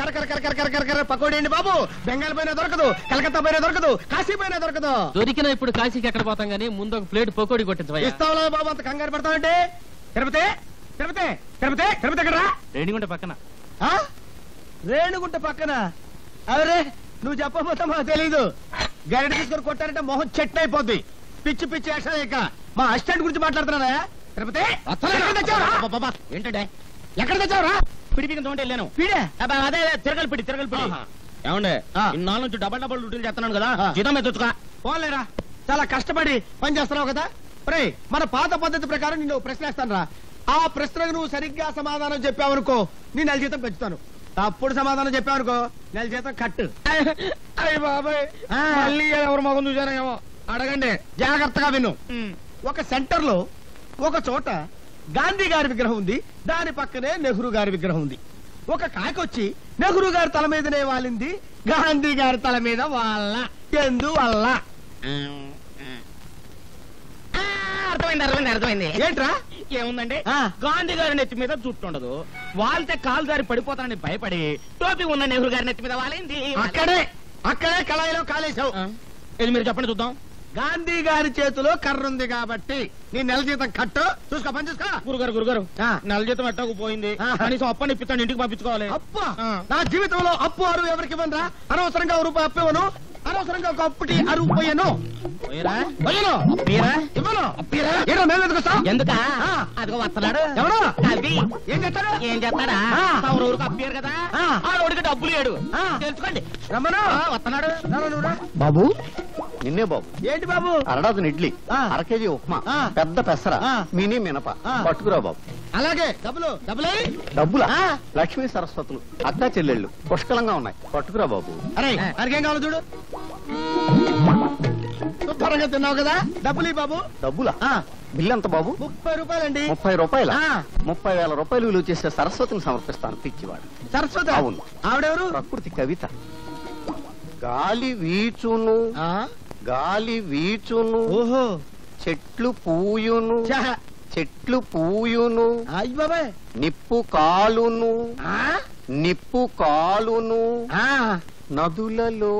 కరకర కరకర కరకర కర పకోడీ అండి బాబు. బెంగాల్ పైన దొరకదు, కలకత్తా పైన దొరకదు, కాశీ పైన దొరకదు. దొరికిన ఇప్పుడు కాశీకి ఎక్కడ పోతాం గానీ ముందు ఒక ప్లేట్ పకోడీ కొట్టించవయ్యా. ఇస్తావులే బాబు, అంత కంగారు పడతావంటే. తిరుపతి తిరుపతి తిరుపతి తిరుపతి ఎక్కడరా? రేణిగుంట పక్కన. రేణుగుంట పక్కన? అరే నువ్వు చెప్పబోతా మాకు తెలీదు. గరిట తీసుకొని కొట్టారంటే మొహం చెట్టు అయిపోద్ది. పిచ్చి పిచ్చి యాక్షన్ ఇక. మా అసిస్టెంట్ గురించి మాట్లాడుతున్నారా? తిరుపతి ఏంటంటే ఎక్కడ తెచ్చావురా? పిడిపికి తోంటే వెళ్ళాను. పీడే అదే తిరగలి పిడి ఏమండే ఇన్నాళ్ళ నుంచి డబల్ డ్యూటీలు చేస్తున్నాను కదా, జీతం మీద తెచ్చుకో. పోలేరా, చాలా కష్టపడి పని చేస్తున్నావు కదా. రే మన పాత పద్ధతి ప్రకారం నిన్ను ప్రశ్న వేస్తాను రా. ఆ ప్రశ్నకు నువ్వు సరిగ్గా సమాధానం చెప్పావనుకో నీ నెల జీతం పెంచుతాను. తప్పుడు సమాధానం చెప్పావనుకో నెల జీతం కట్టు. అయ్య బాబాయ్, మళ్ళీ ఎవరు మగం చూసారేమో. అడగండి, జాగ్రత్తగా విను. ఒక సెంటర్ లో ఒక చోట గాంధీ గారి విగ్రహం ఉంది, దాని పక్కనే నెహ్రూ గారి విగ్రహం ఉంది. ఒక కాకొచ్చి నెహ్రూ గారి తల మీదనే వాలింది, గాంధీ గారి తల మీద వాళ్ళ. ఎందువల్ల? అర్థమైంది. ఏంట్రా? ఏముందండి, గాంధీ గారి నెత్తి మీద జుట్టు ఉండదు, వాళ్తే కాలు దారి పడిపోతానని భయపడి టోపీ ఉన్న నెహ్రూ గారి నెత్తి మీద వాలింది. అక్కడే కళాయిలో కాలేశావు. ఇది మీరు చెప్పండి చూద్దాం. గాంధీ గారి చేతిలో కర్ర ఉంది కాబట్టి నీ నెల జీతం కట్టు. చూసుకో, పని చూసుకో. గురుగారు నెల జీతం ఎట్టకు పోయింది, కనీసం అప్పని ఇప్పిస్తాను, ఇంటికి పంపించుకోవాలి. అప్ప నా జీవితంలో అప్పు అరువు ఎవరికి ఇవ్వనరా. అనవసరంగా రూపాయి అప్పు ఇవ్వను, అనవసరంగా ఒక అప్పుటి అరువు పోయాను. ఎందుక అదిగో వస్తున్నాడు. ఎవరు? ఏం చేస్తాడా? ఊరికి అప్పారు కదా, ఆడోడికి డబ్బులు లేడు. తెలుసుకోండి. వస్తున్నాడు బాబు. నిన్నే బాబు. ఏంటి బాబు? అరడాదుని ఇడ్లీ, అర కేజీ ఉప్మా, పెద్ద పెసర, మినీ మినప పట్టుకురా బాబు. అలాగే. డబ్బులా? లక్ష్మీ సరస్వతులు అక్కా చెల్లెళ్ళు పుష్కలంగా ఉన్నాయి, పట్టుకురా బాబు. అరే అరికేం కావాలి చూడు. శుభ్రంగా తిన్నావు కదా, డబ్బులు ఈ బాబు. డబ్బులా? బిల్లు ఎంత బాబు? 30 రూపాయలండి. 30 రూపాయల? 30,000 రూపాయలు విలువ చేసే సరస్వతిని సమర్పిస్తాను. పిచ్చివాడు. సరస్వతి? అవును. ఆవిడెవరు? ప్రకృతి కవిత. గాలి వీచును, గాలి వీచును, ఓహో, చెట్లు పూయును, చెట్లు పూయును, అయ్య బాబాయ్, నిప్పు కాలును, నిప్పు కాలును, నదులలో.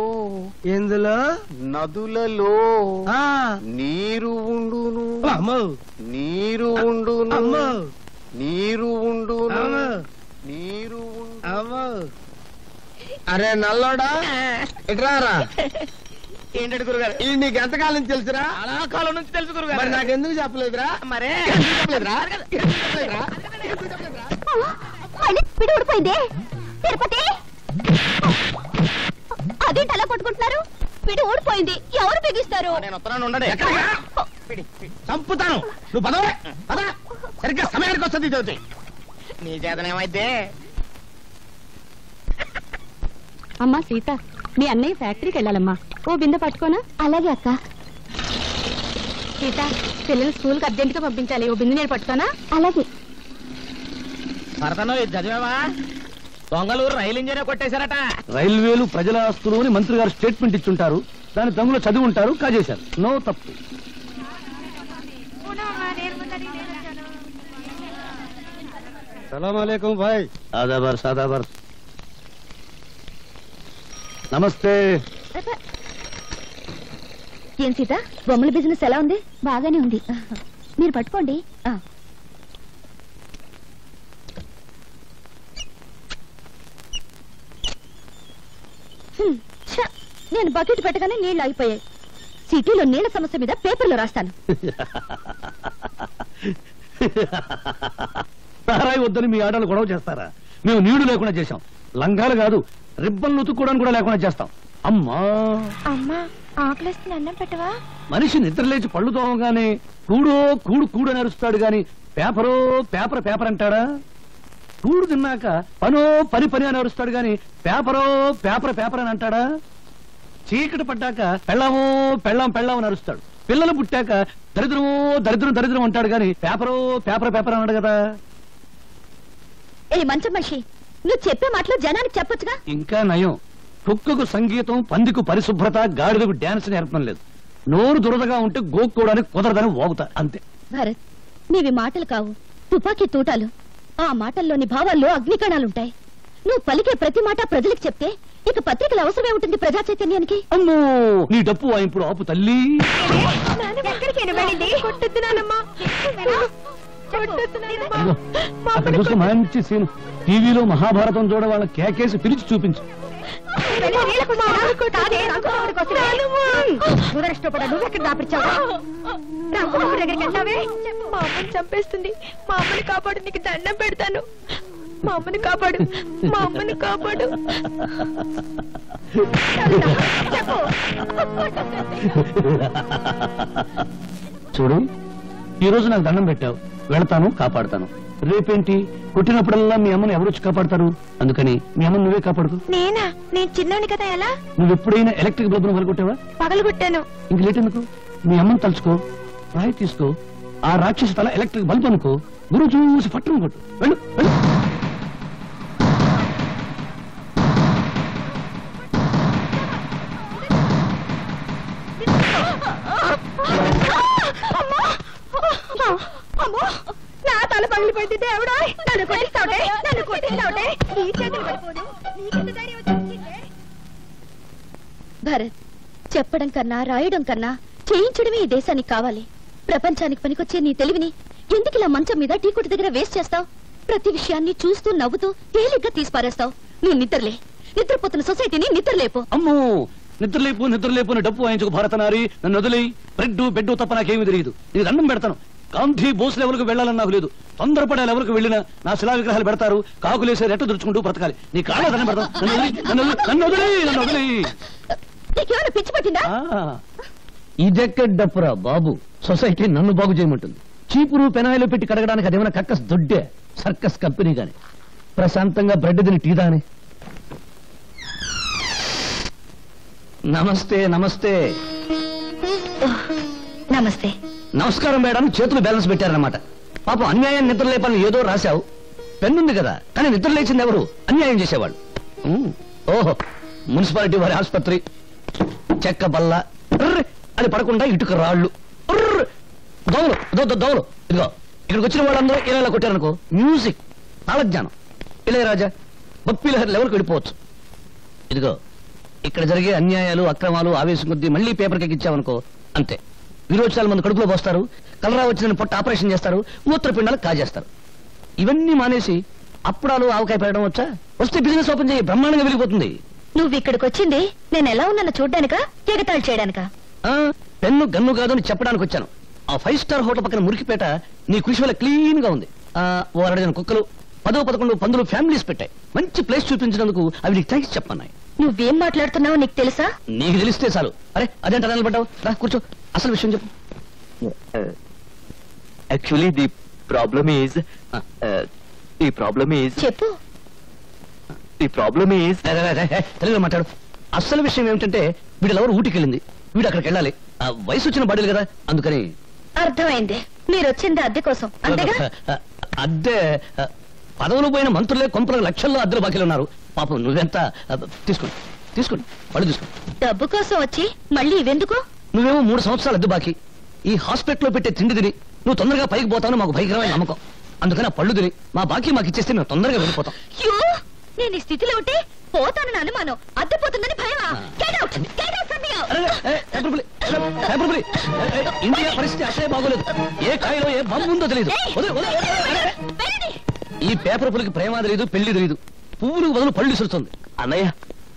ఎందులో? నదులలో నీరు ఉండును, నీరు ఉండును, నీరు ఉండును, నీరు ఉండును. అరే నల్లోడా, ఇట్రారా. ఏంటంటే గురుగారు, ఇది నీకు ఎంతకాలం నుంచి తెలుసురా? చాలా కాలం నుంచి తెలుసు గురుగారు. మరి నాకెందుకు చెప్పలేదురా? మరే చెప్పలేదురా? ఊడిపోయింది. తిరుపతి అదేంటి అలా కొట్టుకుంటున్నారు? పిడి ఊడిపోయింది, ఎవరు బిగిస్తారు? నేను వస్తున్నాను, ఉండండి. చంపుతాను. నువ్వు పదవే పద, సరిగ్గా సమయానికి వస్తుంది. చదువుతాయి నీ చేతనేమైతే. అమ్మా సీత, మీ అన్నయ్య ఫ్యాక్టరీకి వెళ్ళాలమ్మా, ఓ బిందె పట్టుకోనా? అలాగే అక్క. సీత, పిల్లలు స్కూల్ కి అర్జెంట్ గా పంపించాలి, ఓ బిందె నేను పట్టుకోనా? అలాగే. భరతను ఇది చదివావా? దొంగలూరు రైలు ఇంజనే కొట్టేశారట. రైల్వేలు ప్రజల ఆస్తులు అని మంత్రి గారు స్టేట్మెంట్ ఇచ్చుంటారు, దాని దొంగలు చదివి ఉంటారు, కాజేశారు. నో తప్పు. సలాం అలైకుం భాయ్. ఆదాబర్ సాదాబర్. నమస్తే. ఏం సీత, బొమ్మల బిజినెస్ ఎలా ఉంది? బాగానే ఉంది, మీరు పట్టుకోండి. నేను బకెట్ పెట్టగానే నీళ్లు అయిపోయాయి. సిటీలో నీళ్ల సమస్య మీద పేపర్లో రాస్తాను. సారాయి వద్దని మీ ఆడలు గొడవ చేస్తారా? మేము నీళ్లు లేకుండా చేశాం. లంగాలు కాదు, రిబ్బన్లు ఉతుక్కోవడానికి కూడా లేకుండా చేస్తాం. అమ్మా అమ్మా, ఆకలిస్తుంది, అన్నం పెట్టవా? మనిషి నిద్ర లేచి పళ్ళు తోమగానే కూడో కూడు కూడు అని అరుస్తాడు గాని పేపరో పేపర్ పేపర్ అంటాడా? కూడు తిన్నాక పనో పని పని అని అరుస్తాడు గాని పేపరో పేపర్ పేపర్ అని అంటాడా? చీకటి పడ్డాక పెళ్ళామో పెళ్ళాం పెళ్ళాం అని అరుస్తాడు. పిల్లలు పుట్టాక దరిద్రమో దరిద్రం దరిద్రం అంటాడు గాని పేపరో పేపర్ పేపర్ అన్నాడు కదా. ఏ మంచం మనిషి, నువ్వు చెప్పే మాటలు జనానికి చెప్పొచ్చుగా. ఇంకా నయం, కుక్కకు సంగీతం, పందికు పరిశుభ్రత, గాడిదకు డాన్స్ నేర్పడం లేదు. నోరు దురదగా ఉంటే గోక్కోవడానికి కుదరదని వాగుతా అంతే. భరత్, నీవి మాటలు కావు, తుపాకీ తూటాలు. ఆ మాటల్లోని భావాల్లో అగ్నికణాలుంటాయి. నువ్వు పలికే ప్రతి మాట ప్రజలకు చెప్తే ఇక పత్రికల అవసరమే ఉంటుంది ప్రజా చైతన్యానికి. అమ్మో నీ డప్పు వాయింపుడు ఆపు తల్లి. అదిగో, అక్కడ చూస్తే మంచి సీన్. టీవీలో మహాభారతం చూడ వాళ్ళ కేకేసి పిలిచి చూపించు. మా అమ్మని చంపేస్తుంది. మా అమ్మని కాపాడు, నీకు దండం పెడతాను. మా అమ్మని కాపాడు, మా అమ్మని కాపాడు. చూడు, ఈ రోజు నాకు దండం పెట్టావు, వెళతాను, కాపాడుతాను. రేపేంటి, కొట్టినప్పుడల్లా మీ అమ్మని ఎవరొచ్చి కాపాడతారు? అందుకని మీ అమ్మని నువ్వే కాపాడుకో. నేనా? నేను చిన్నోని కదా. ఎలా? నువ్వు ఎప్పుడైనా ఎలక్ట్రిక్ బల్బును పగలగొట్టావా? పగలగొట్టాను. ఇంక లేట్ ఎందుకు? మీ అమ్మని తలుచుకో, రాయి తీసుకో, ఆ రాక్షసి తల ఎలక్ట్రిక్ బల్బ్ అనుకో, గురువు చూసి పట్టును కొట్టు. వెళ్ళు వెళ్ళు. నా తల పగిలిపోయింది. దేవుడా, నన్ను కొట్టిస్తావుటే, నన్ను కొట్టిస్తావుటే. నీ చేతులు పడిపోదు. నీకెంత ధైర్యం వచ్చిందే? భరత్, చెప్పడం కన్నా రాయడం కన్నా చేయించడమే ఈ దేశానికి కావాలి. ప్రపంచానికి పనికొచ్చే నీ తెలివిని ఎందుకు ఇలా మంచం మీద టీ కొట్టు దగ్గర వేస్ట్ చేస్తావు? ప్రతి విషయాన్ని చూస్తూ నవ్వుతూ తేలిగ్గా తీసిపారేస్తావు. నువ్వు నిద్రలే. నిద్రపోతున్న సొసైటీని నిద్రలేపు. అమ్మో, నిద్రలేపు నిద్రలేపు అని డప్పు వాయించుకు భారతనారి. నన్ను వదిలి బ్రెడ్ బెడ్ తప్ప నాకేమీ తెలియదు. నీకు దండం పెడతాను. గాంధీ బోస్ లెవెల్కు వెళ్ళాలని నాకు లేదు. తొందరపడే లెవెల్కు వెళ్ళినా నా శిలా విగ్రహాలు పెడతారు. కాకులేసే రెట్ట దుడుచుకుంటూ బ్రతకాలి. నీ కాళ్ళ దండం పెడతాను. నన్ను వదిలి. నీకేమైనా పిచ్చి పట్టిందా? ఇదెక్కడ డప్పురా బాబు. సొసైటీ నన్ను బాగు చేయమంటుంది. చీపురు పెనాయిలో పెట్టి కడగడానికి అదేమైనా కక్కస్ దొడ్డే సర్కస్ కంపెనీ గాని. ప్రశాంతంగా బ్రెడ్ తిని టీ దాని. నమస్తే. నమస్తే నమస్తే. నమస్కారం మేడం. చేతులు బ్యాలెన్స్ పెట్టారన్నమాట. పాపం అన్యాయం నిద్ర లేపాలని ఏదో రాశావు. పెన్నుంది కదా, కానీ నిద్ర లేచింది ఎవరు? అన్యాయం చేసేవాళ్ళు. ఓహో, మున్సిపాలిటీ వారి ఆసుపత్రి. చెక్క బల్ల అది పడకుండా ఇటుక రాళ్ళు, దోవలు. ఇదిగో ఇక్కడికి వచ్చిన వాళ్ళందరూ ఇలా కొట్టారనుకో, మ్యూజిక్, తాళజ్ఞానం, ఇళయరాజా, బప్పీలహరి లెవెల్కి వెళ్ళిపోవచ్చు. ఇదిగో ఇక్కడ జరిగే అన్యాయాలు, అక్రమాలు ఆవేశం కొద్దీ మళ్ళీ పేపర్కి ఎక్కించావనుకో, అంతే. విరోచనాలు మంది కడుపులో పోస్తారు, కలరా వచ్చిన పొట్ట ఆపరేషన్ చేస్తారు, మూత్రపిండాలు కాజేస్తారు. ఇవన్నీ మానేసి అప్పుడాలు ఆవకాయ పెట్టడం వచ్చా? వస్తే బిజినెస్ ఓపెన్ చేయి, బ్రహ్మాండంగా వెళ్ళిపోతుంది. నువ్వు ఇక్కడికి వచ్చింది నేను ఎలా ఉన్నానో చూడ్డానికా, ఎగతాళి చేయడానికా? పెన్ను గన్ను కాదు అని చెప్పడానికి వచ్చాను. ఆ 5 స్టార్ హోటల్ పక్కన మురికిపేట నీ కృషి వల్ల క్లీన్ గా ఉంది. ఓ 2 కుక్కలు, 10-11 పందులు ఫ్యామిలీస్ పెట్టాయి. మంచి ప్లేస్ చూపించినందుకు అవి నీకు థ్యాంక్స్ చెప్పన్నాయి. నువ్వేం మాట్లాడుతున్నావో నీకు తెలుసా? నీకు తెలిస్తే చాలు. అరే అదేంట నిలబడ్డావు? రా కూర్చో, అసలు విషయం చెప్పు. యాక్చువల్లీ ది ప్రాబ్లమ్ ఈజ్ చెప్పు. తెలుగులో మాట్లాడు. అసలు విషయం ఏమిటంటే వీళ్ళెవరు ఊటికి వెళ్ళింది, వీడు అక్కడికి వెళ్ళాలి. వయసు వచ్చిన బడులు కదా, అందుకని. అర్థమైంది. మీరు వచ్చింది అద్దె కోసం, అంతేగా? అద్దె పదవులు పోయిన మంత్రులే కొంపల లక్షల్లో అద్దెలు బాకీలు ఉన్నారు. పాపం నువ్వెంత తీసుకోండి పళ్ళు తీసుకోండి. డబ్బు కోసం వచ్చి మళ్ళీ ఇవెందుకు? నువ్వేమో 3 సంవత్సరాలు అద్దె బాకీ. ఈ హాస్పిటల్లో పెట్టే తిండి తిని నువ్వు తొందరగా పైకి పోతావు మాకు భయంకరమైన నమ్మకం. అందుకని ఆ పళ్ళు తిని మా బాకీ మాకు ఇచ్చేస్తే మేము తొందరగా వెళ్ళిపోతాం. నేను ఈ స్థితిలో ఉంటే పోతానని అనుమానం, అద్దె పోతుందని భయమా? Get out! Get out from here! India పరిస్థితి అసలే బాగోలేదు. ఏ కాయలో ఏ బాంబు ఉందో తెలియదు. ఈ పేపర్ పులికి ప్రేమ తెలియదు, పెళ్లి తెలియదు. పువ్వులు బదులు పళ్ళు ఇసురుతుంది. అన్నయ్య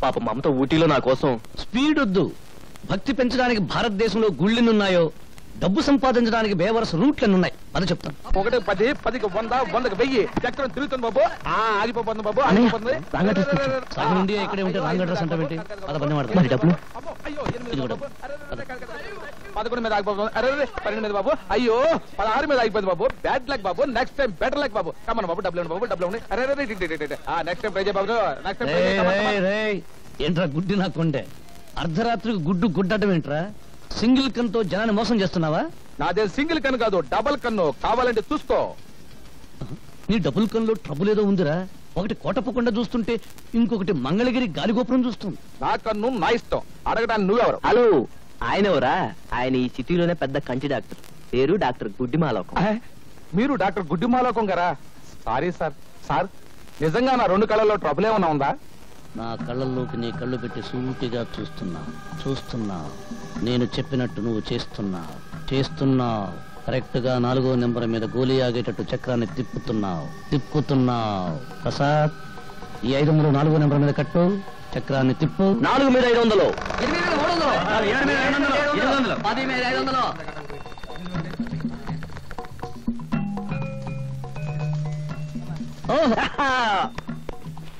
పాప మమత ఊటీలో నా కోసం. స్పీడ్ వద్దు. భక్తి పెంచడానికి భారతదేశంలో గుళ్ళెన్నున్నాయో, డబ్బు సంపాదించడానికి బేవరస రూట్లెన్నున్నాయి. అది చెప్తాను. 1 10 10కి 100 100కి 1000 చక్రం తిరుగుతుంది బాబు. ఆగిపోతుంది బాబు, ఆగిపోతుంది. ఇండియా ఇక్కడే ఉంటే రాంగ్ అడ్రస్ అంటే డబ్బులు 11 మీద ఆగిపోతుంది. అరే 12 మీద బాబు. అయ్యో 16 మీద ఆగిపోతుంది బాబు. బ్యాడ్ లక్ బాబు. నెక్స్ట్ టైం బెటర్ లక్ బాబు. కమన్ బాబు, డబ్బులు బాబు, డబ్బులు. అరే నెక్స్ట్ టైం ట్రై చేయ బాబు. నెక్స్ట్ టైం ఏంట్రా గుడ్డి నాకుండే అర్ధరాత్రికి గుడ్డటం ఏంట్రా? సింగిల్ కన్తో జనాన్ని మోసం చేస్తున్నావా? నాదే సింగిల్ కన్ను కాదు, డబుల్ కన్ను. కావాలంటే చూసుకో. నీ డబుల్ కన్లో ట్రబుల్ ఏదో ఉందిరా. ఒకటి కోటప్పకుండా చూస్తుంటే ఇంకొకటి మంగళగిరి గాలిగోపురం చూస్తుంది. నా కన్ను నా ఇష్టం. అడగడానికి నువ్వెవరు? హలో, ఆయన ఎవరా? ఆయన ఈ సిటీలోనే పెద్ద కంటి డాక్టర్. పేరు డాక్టర్ గుడ్డిమాలోకం. మీరు డాక్టర్ గుడ్డిమాలోకం గారా? Sorry sir. నిజంగా నా రెండు కళ్ళల్లో ట్రబుల్ ఏమన్నా ఉందా? నా కళ్ళల్లోకి నీ కళ్ళు పెట్టి సూటిగా చూస్తున్నా నేను చెప్పినట్టు నువ్వు చేస్తున్నావు కరెక్ట్ గా 4వ నెంబర్ మీద గోలీ ఆగేటట్టు చక్రాన్ని తిప్పుతున్నావు ప్రసాద్ ఈ 500 4వ నెంబర్ మీద కట్టు చక్రాన్ని తిప్పు 4 మీద 500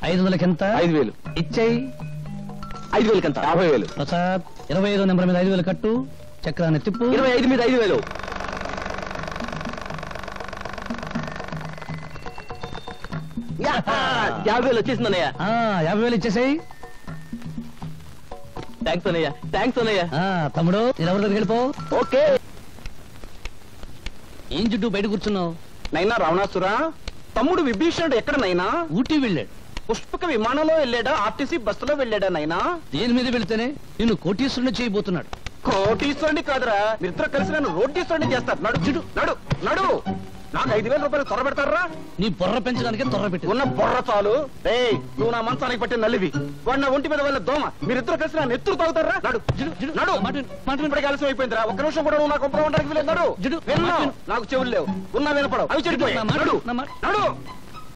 500కి ఎంత 5000 ఇచ్చేయి 5000 ఎంత 50000 ప్రసాద్ 25వ నెంబర్ మీద 5000 కట్టు చక్రాన్ని తిప్పు 25 మీద 5000 50,000 వచ్చేసిందన్నయ్య. 50,000 ఇచ్చేసాయి థ్యాంక్స్ అన్నయ్య. తమ్ముడు నేను ఎవరి దగ్గరికి వెళ్ళిపో ఓకే. ఏం చుట్టూ బయట కూర్చున్నావు నైనా రావణాసురా, తమ్ముడు విభీషణుడు ఎక్కడ నైనా? ఊటీ వెళ్ళాడు పుష్పక విమానంలో వెళ్ళాడా, ఆర్టీసీ బస్సులో వెళ్ళాడా నైనా? దేని మీద వెళితేనే నిన్ను కోటీశ్వరుని చేయబోతున్నాడు కోటీశ్వరుని కాదురా, మీరిద్దరు కలిసి నన్ను రోటీశ్వరుని చేస్తారు. నడు నాకు 5,000 రూపాయలు త్వర పెడతారా? నీ బొర్ర పెంచడానికి త్వర పెట్టి ఉన్న బొర్ర చాలు. నువ్వు నా మంచానికి పట్టిన నల్లివి, వాడు నా ఒంటి మీద వాళ్ళ దోమ. మీరిద్దరు కలిసి నా నెత్తురు తాగుతారా? నడు ఇప్పటికి ఆలస్యం అయిపోయిందిరా. ఒక్క నిమిషం కూడా నువ్వు నాకు ఒప్పడం ఉండడానికి వీలేదు. నడు. నాకు చెవులు లేవు, ఉన్నా వినపడవు, అవి చెడిపోయాయి. నడు.